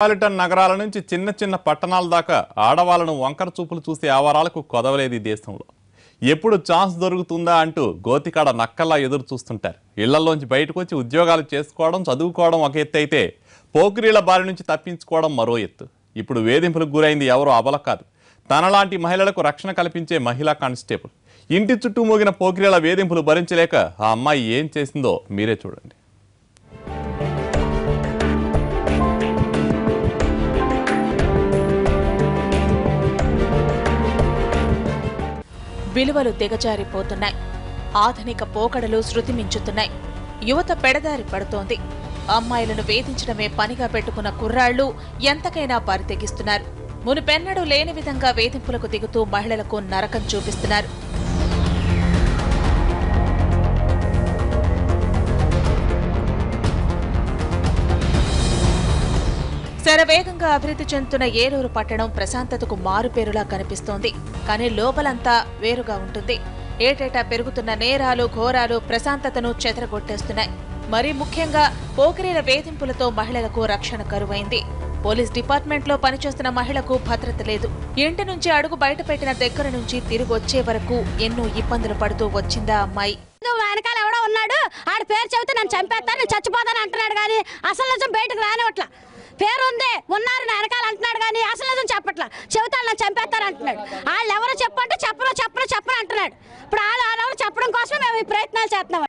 Metropolitan నగరాల నుంచి చిన్న చిన్న పట్టణాల దాకా ఆడవాళ్లను వంకర చూపులు చూసే ఆవారాలకు కొదవలేదు ఈ దేశంలో. ఎప్పుడు ఛాన్స్ దొరుకుతుందా అంటూ గోతికాడ నక్కల్లా ఎదురు చూస్తుంటారు. ఇళ్లలోంచి బయటకు వచ్చి ఉద్యోగాలు చేసుకోవడం, చదువుకోవడం ఒక ఎత్తు అయితే పోకిరీల బారి నుంచి తప్పించుకోవడం మరో ఎత్తు. ఇప్పుడు వేధింపులకు గురైంది ఎవరో అబల కాదు, తనలాంటి మహిళలకు రక్షణ కల్పించే మహిళా కానిస్టేబుల్. ఇంటి చుట్టూ మోగిన పోకిరీల వేధింపులు భరించలేక ఆ అమ్మాయి ఏం చేసిందో మీరే చూడండి. విలువలు దిగజారిపోతున్నాయి. ఆధునిక పోకడలు శృతి మించుతున్నాయి. యువత పెడదారి పడుతోంది. అమ్మాయిలను వేధించడమే పనిగా పెట్టుకున్న కుర్రాళ్లు ఎంతకైనా బరితెగిస్తున్నారు. మునుపెన్నడూ లేని విధంగా వేధింపులకు దిగుతూ మహిళలకు నరకం చూపిస్తున్నారు. శరవేగంగా అభివృద్ధి చెందుతున్న ఏలూరు పట్టణం ప్రశాంతతకు మారుపేరులా కనిపిస్తోంది. కానీ లోపలంతా వేరుగా ఉంటుంది. ఏటేటా పెరుగుతున్న నేరాలు, ఘోరాలు ప్రశాంతతను చెదరగొట్టేస్తున్నాయి. మరీ ముఖ్యంగా పోకిరీల వేధింపులతో మహిళలకు రక్షణ కరువైంది. పోలీస్ డిపార్ట్మెంట్లో పనిచేస్తున్న మహిళకు భద్రత లేదు. ఇంటి నుంచి అడుగు బయటపెట్టిన దగ్గర నుంచి తిరిగి వచ్చే వరకు ఎన్నో ఇబ్బందులు పడుతూ వచ్చిందా అమ్మాయి. వెనకాల ఎవడో ఉన్నాడు, ఆడి పేరు చెబితే నన్ను చంపేస్తాను, నేను చచ్చిపోతాను అంటున్నాడు. కానీ అసలు నిజం బయటకు రానివట్లా. పేరు ఉంది, ఉన్నారు నా వెనకాల అంటున్నాడు. కానీ అసలు నిజం చెప్పట్లా. చెబుతాను నన్ను చంపేస్తారు అంటున్నాడు. వాళ్ళు ఎవరో చెప్పంటే చెప్పరు అంటున్నాడు. ఇప్పుడు వాళ్ళు చెప్పడం కోసం మేము ఈ ప్రయత్నాలు చేస్తున్నాం.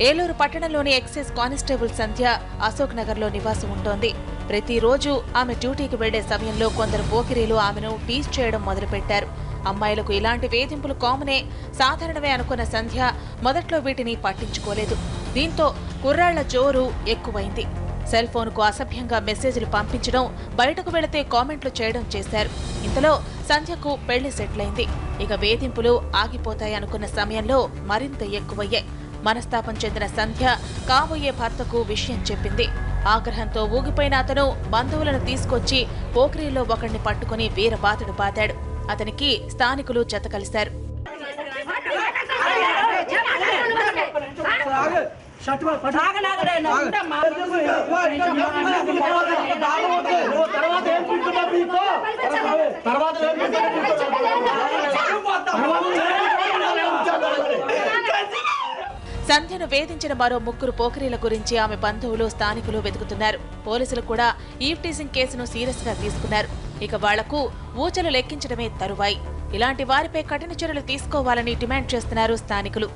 ఏలూరు పట్టణంలోని ఎక్సైజ్ కానిస్టేబుల్ సంధ్య అశోక్ నగర్ లో నివాసం ఉంటోంది. ప్రతిరోజు ఆమె డ్యూటీకి వెళ్లే సమయంలో కొందరు పోకిరీలు ఆమెను టీజ్ చేయడం మొదలుపెట్టారు. అమ్మాయిలకు ఇలాంటి వేధింపులు కామనే, సాధారణమే అనుకున్న సంధ్య మొదట్లో వీటిని పట్టించుకోలేదు. దీంతో కుర్రాళ్ల జోరు ఎక్కువైంది. సెల్ ఫోన్కు అసభ్యంగా మెసేజ్లు పంపించడం, బయటకు వెళితే కామెంట్లు చేయడం చేశారు. ఇంతలో సంధ్యకు పెళ్లి సెటిలైంది. ఇక వేధింపులు ఆగిపోతాయనుకున్న సమయంలో మరింత ఎక్కువయ్యాయి. మనస్తాపం చెందిన సంధ్య కాబోయే భర్తకు విషయం చెప్పింది. ఆగ్రహంతో ఊగిపోయిన అతను బంధువులను తీసుకొచ్చి పోకిరీలో ఒకరిని పట్టుకుని వీరబాతుడు బాదాడు. అతనికి స్థానికులు జత కలిశారు. సంధ్యను వేధించిన మరో ముగ్గురు పోకిరీల గురించి ఆమె బంధువులు, స్థానికులు వెతుకుతున్నారు. పోలీసులు కూడా ఈవ్ టీజింగ్ కేసును సీరియస్ గా తీసుకున్నారు. ఇక వాళ్లకు ఊచలు లెక్కించడమే తరువాయి. ఇలాంటి వారిపై కఠిన చర్యలు తీసుకోవాలని డిమాండ్ చేస్తున్నారు స్థానికులు.